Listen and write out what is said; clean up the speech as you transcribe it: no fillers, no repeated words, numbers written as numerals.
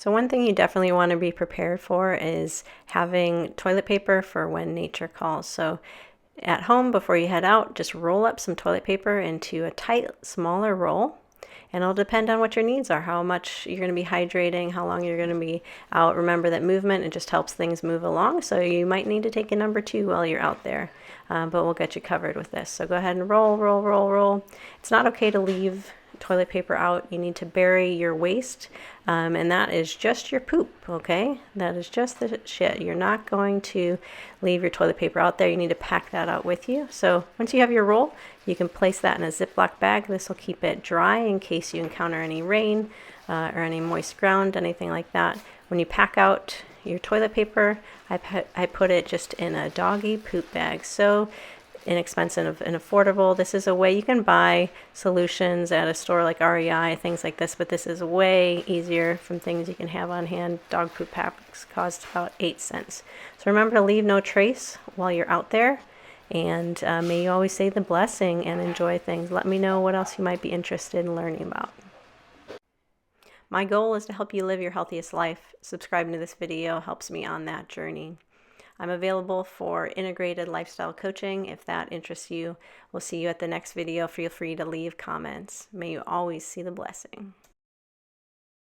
So one thing you definitely want to be prepared for is having toilet paper for when nature calls. So at home, before you head out, just roll up some toilet paper into a tight, smaller roll. And it'll depend on what your needs are, how much you're going to be hydrating, how long you're going to be out. Remember that movement, it just helps things move along. So you might need to take a number 2 while you're out there, but we'll get you covered with this. So go ahead and roll, roll, roll, roll. It's not okay to leave toilet paper out. You need to bury your waste, and that is just your poop, okay? That is just the shit. You're not going to leave your toilet paper out there. You need to pack that out with you. So once you have your roll, you can place that in a Ziploc bag. This will keep it dry in case you encounter any rain or any moist ground, anything like that. When you pack out your toilet paper, I put it just in a doggy poop bag. So inexpensive and affordable. This is a way you can buy solutions at a store like REI, things like this, but this is way easier from things you can have on hand. Dog poop packs cost about 8 cents. So remember to leave no trace while you're out there, and may you always say the blessing and enjoy things. Let me know what else you might be interested in learning about. My goal is to help you live your healthiest life. Subscribing to this video helps me on that journey. I'm available for integrated lifestyle coaching if that interests you. We'll see you at the next video. Feel free to leave comments. May you always see the blessing.